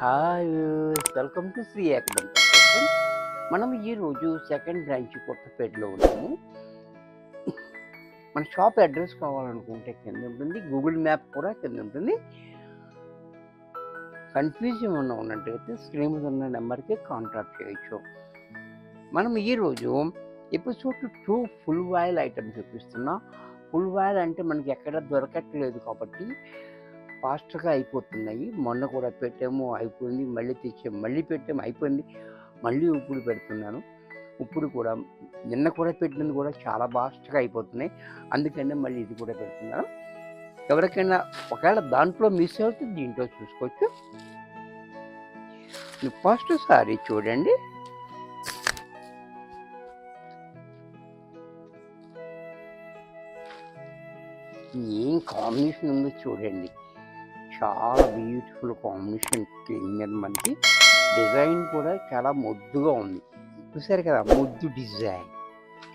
Hi welcome to Sri academic assistant. మనం ఈరోజు second branch కొత్తపేటలో ఉన్నాము. మన షాప్ అడ్రస్ కావాలనుకుంటే కింద ఉంటుంది, గూగుల్ మ్యాప్ కూడా కింద ఉంటుంది. కన్ఫ్యూజన్ ఉన్నట్టయితే స్క్రీన్ మీద ఉన్న నెంబర్కి కాంటాక్ట్ చేయొచ్చు. మనం ఈరోజు ఎపిసోడ్ 2 ఫుల్ బాయిల్ ఐటమ్ చూపిస్తున్నాం. ఫుల్ బాయిల్ అంటే మనకి ఎక్కడ దొరకట్లేదు కాబట్టి ఫాస్ట్గా అయిపోతున్నాయి. మొన్న కూడా పెట్టాము, అయిపోయింది, మళ్ళీ తెచ్చాము, మళ్ళీ పెట్టాము, అయిపోయింది, మళ్ళీ ఇప్పుడు పెడుతున్నాను. ఇప్పుడు కూడా నిన్న కూడా పెట్టినది కూడా చాలా ఫాస్ట్గా అయిపోతున్నాయి. అందుకనే మళ్ళీ ఇది కూడా పెడుతున్నాను. ఎవరికైనా ఒకవేళ దాంట్లో మిస్ అవుతుంది దీంట్లో చూసుకోవచ్చు. ఫస్ట్ సారీ చూడండి. ఏం కాంబినేషన్ ఉందో చూడండి. చాలా బ్యూటిఫుల్ కాంబినేషన్ మీద మనకి డిజైన్ కూడా చాలా ముద్దుగా ఉంది. చూసారు కదా, ముద్దు డిజైన్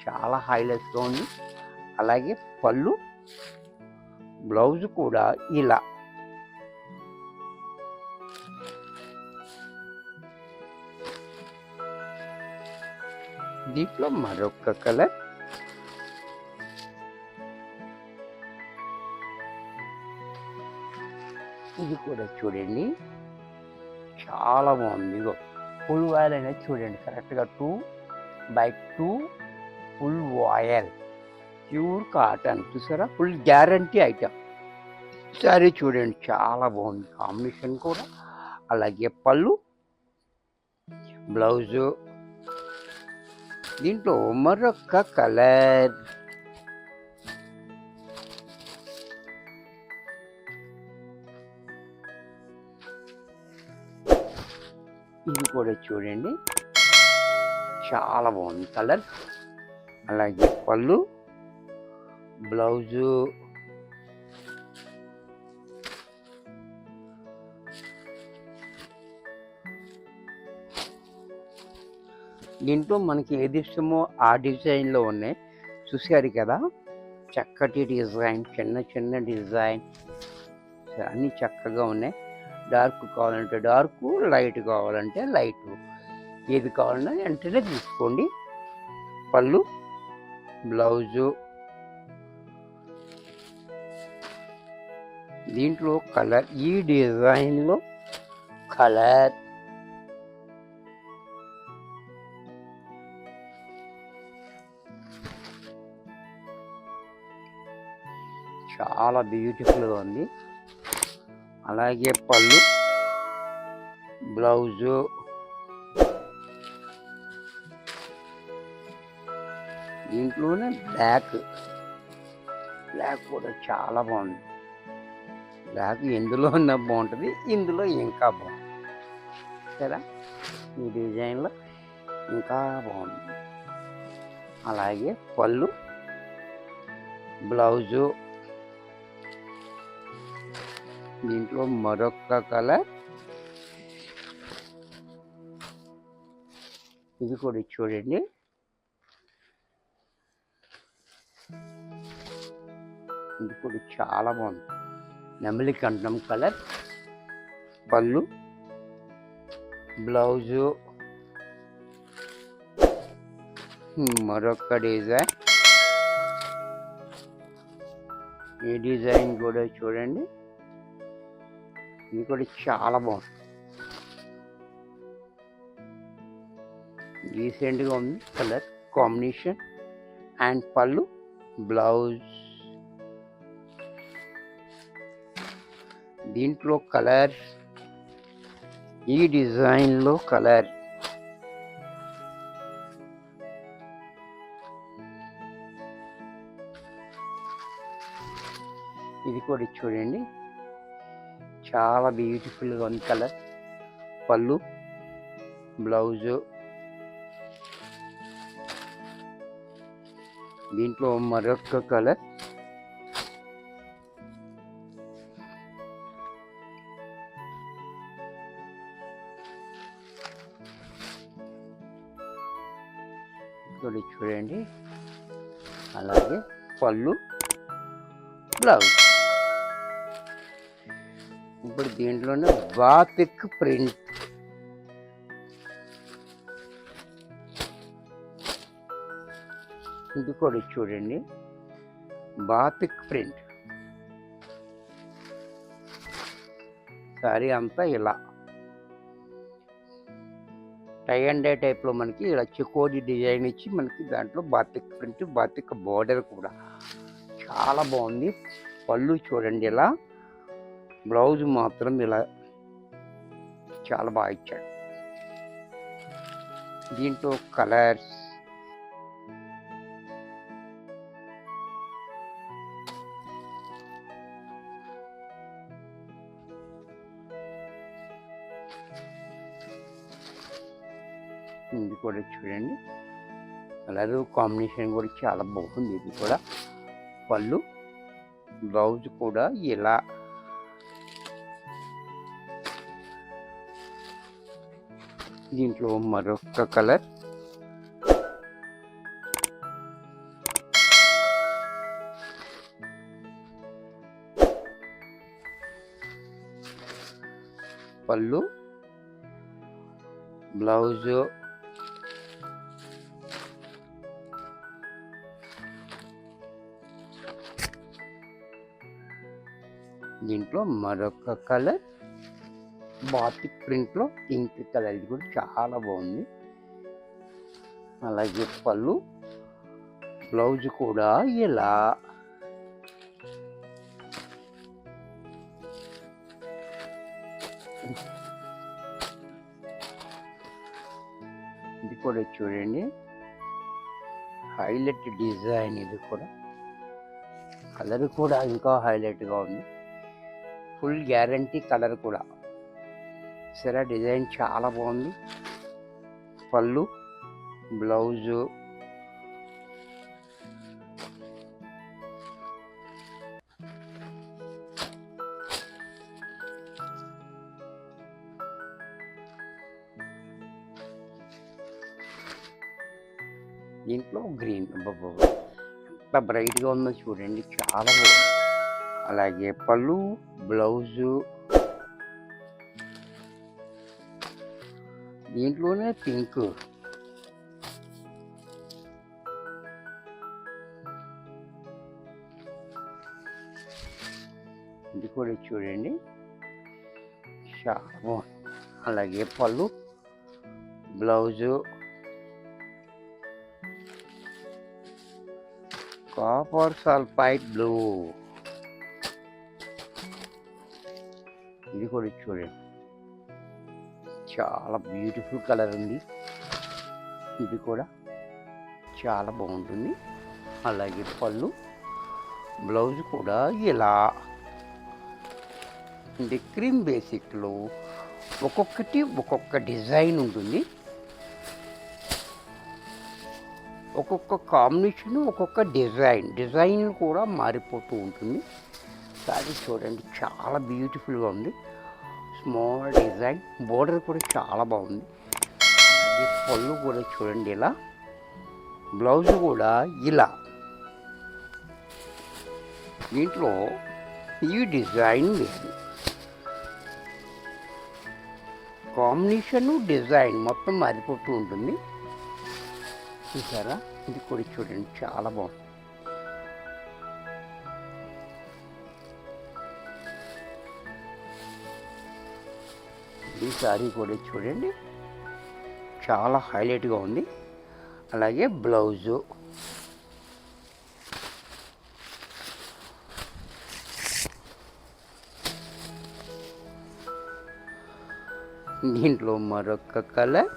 చాలా హైలైట్గా ఉంది. అలాగే పళ్ళు, బ్లౌజ్ కూడా ఇలా దీంట్లో మరొక కలర్, ఇది కూడా చూడండి చాలా బాగుంది. ఇగో ఫుల్ ఆయిల్ అనేది చూడండి, కరెక్ట్గా 2/2 ఫుల్ ఆయిల్ ప్యూర్ కాటన్. చూసారా, ఫుల్ గ్యారంటీ ఐటమ్. సరే చూడండి, చాలా బాగుంది కాంబినేషన్ కూడా. అలాగే పళ్ళు, బ్లౌజు, దీంట్లో మరొక కలర్, ఇది కూడా చూడండి చాలా బాగుంది కలర్. అలాగే పళ్ళు, బ్లౌజు, దీంట్లో మనకి ఏది ఇష్టమో ఆ డిజైన్లో ఉన్నాయి. చూసారు కదా, చక్కటి డిజైన్, చిన్న చిన్న డిజైన్ అన్నీ చక్కగా ఉన్నాయి. డార్క్ కావాలంటే డార్క్, లైట్ కావాలంటే లైట్, ఏది కావాలన్నా వెంటనే తీసుకోండి. పళ్ళు, బ్లౌజు, దీంట్లో కలర్, ఈ డిజైన్లో కలర్, చాలా బ్యూటిఫుల్గా ఉంది. అలాగే పళ్ళు, బ్లౌజు, దీంట్లోనే బ్లాక్ కూడా చాలా బాగుంది. బ్లాక్ ఎందులో ఉన్నా బాగుంటుంది, ఇందులో ఇంకా బాగుంది కదా, ఈ డిజైన్లో ఇంకా బాగుంది. అలాగే పళ్ళు, బ్లౌజు, దీంట్లో మరొక కలర్, ఇది కూడా చూడండి ఇది కూడా చాలా బాగుంది. నెమలి కంఠం కలర్, పళ్ళు, బ్లౌజు, మరొక డిజైన్, ఈ డిజైన్ కూడా చూడండి, ఇది కూడా చాలా బాగుంది. రీసెంట్గా ఉంది కలర్ కాంబినేషన్. అండ్ పళ్ళు, బ్లౌజ్, దీంట్లో కలర్, ఈ డిజైన్లో కలర్, ఇది కూడా చూడండి చాలా బ్యూటిఫుల్గా ఉంది కలర్. పళ్ళు, బ్లౌజు, దీంట్లో మరొక కలర్, ఇక్కడ చూడండి. అలాగే పళ్ళు, బ్లౌజ్, ఇప్పుడు దీంట్లోనే బాతిక్ ప్రింట్. ఇది కూడా చూడండి, బాతిక్ ప్రింట్. సారీ అంతా ఇలా టై అండ్ డై టైప్లో మనకి ఇలా చెకోడి డిజైన్ ఇచ్చి మనకి దాంట్లో బాతిక్ ప్రింట్, బాతిక్ బోర్డర్ కూడా చాలా బాగుంది. పళ్ళు చూడండి ఇలా, బ్లౌజ్ మాత్రం ఇలా చాలా బాగా ఇచ్చాడు. దీంట్లో కలర్స్ ఇది కూడా చూడండి, కలర్ కాంబినేషన్ కూడా చాలా బాగుంది. ఇది కూడా పళ్ళు, బ్లౌజ్ కూడా ఇలా దీంట్లో మరొక కలర్, పళ్ళు, బ్లౌజ్, దీంట్లో మరొక కలర్ బాతిక్ ప్రింట్లో పింక్ కలర్. ఇది కూడా చాలా బాగుంది. అలాగే పళ్ళు, బ్లౌజ్ కూడా ఇలా ఇది కూడా చూడండి, హైలైట్ డిజైన్. ఇది కూడా కలర్ కూడా ఇంకా హైలైట్గా ఉంది. ఫుల్ గ్యారంటీ కలర్ కూడా. సరే, డిజైన్ చాలా బాగుంది. పళ్ళు, బ్లౌజు, దీంట్లో గ్రీన్. ఎంత బ్రైట్గా ఉందో చూడండి, చాలా బాగుంది. అలాగే పళ్ళు, బ్లౌజు, దీంట్లోనే పింక్. ఇది కూడా చూడండి, చాలా బాగుంది. అలాగే పళ్ళు, బ్లౌజు, కాపర్ సల్ఫైడ్ బ్లూ. ఇది కూడా చూడండి, చాలా బ్యూటిఫుల్ కలర్ ఉంది. ఇది కూడా చాలా బాగుంటుంది. అలాగే పళ్ళు, బ్లౌజ్ కూడా ఇలా ఇది క్రీమ్ బేసిక్లో ఒక్కొక్కటి ఒక్కొక్క డిజైన్ ఉంటుంది. ఒక్కొక్క కాంబినేషన్, ఒక్కొక్క డిజైన్ కూడా మారిపోతూ ఉంటుంది. సారీ చూడండి, చాలా బ్యూటిఫుల్గా ఉంది. స్మాల్ డిజైన్, బోర్డర్ కూడా చాలా బాగుంది. ఈ పళ్ళు కూడా చూడండి ఇలా, బ్లౌజ్ కూడా ఇలా. దీంట్లో ఈ డిజైన్ లేదు, కాంబినేషను డిజైన్ మొత్తం మారిపోతూ ఉంటుంది. చూసారా, ఇది కూడా చూడండి, చాలా బాగుంది. ఈ సారీ కూడా చూడండి, చాలా హైలైట్గా ఉంది. అలాగే బ్లౌజు, దీంట్లో మరొక కలర్,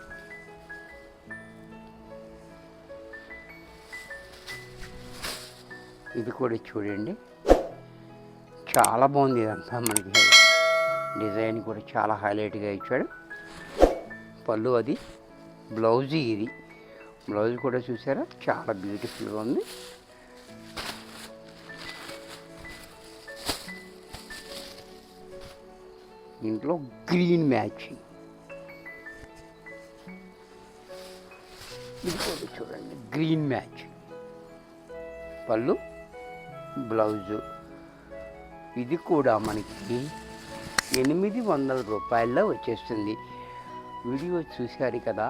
ఇది కూడా చూడండి, చాలా బాగుంది. ఇదంతా మనకి డిజైన్ కూడా చాలా హైలైట్గా ఇచ్చాడు. పళ్ళు అది, బ్లౌజ్ ఇది. బ్లౌజ్ కూడా చూసారా, చాలా బ్యూటిఫుల్గా ఉంది. ఇంట్లో గ్రీన్ మ్యాచింగ్. ఇది కూడా చూడండి, గ్రీన్ మ్యాచింగ్. పళ్ళు, బ్లౌజు. ఇది కూడా మనకి 800 రూపాయల్లో వచ్చేస్తుంది. వీడియో చూశారు కదా,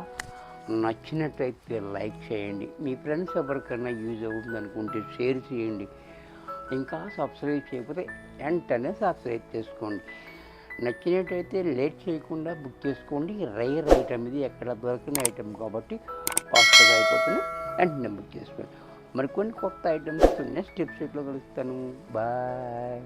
నచ్చినట్టయితే లైక్ చేయండి, మీ ఫ్రెండ్స్ ఎవరికైనా యూజ్ అవుతుంది అనుకుంటే షేర్ చేయండి, ఇంకా సబ్స్క్రైబ్ చేయకపోతే వెంటనే సబ్స్క్రైబ్ చేసుకోండి. నచ్చినట్టయితే లేట్ చేయకుండా బుక్ చేసుకోండి. రేర్ ఐటమ్ ఇది, ఎక్కడ దొరికిన ఐటమ్ కాబట్టి ఫాస్ట్గా అయిపోతుంది, వెంటనే బుక్ చేసుకోండి. మరికొన్ని కొత్త ఐటమ్స్ నెక్స్ట్ ఎపిసోడ్లో కలుస్తాను. బాయ్.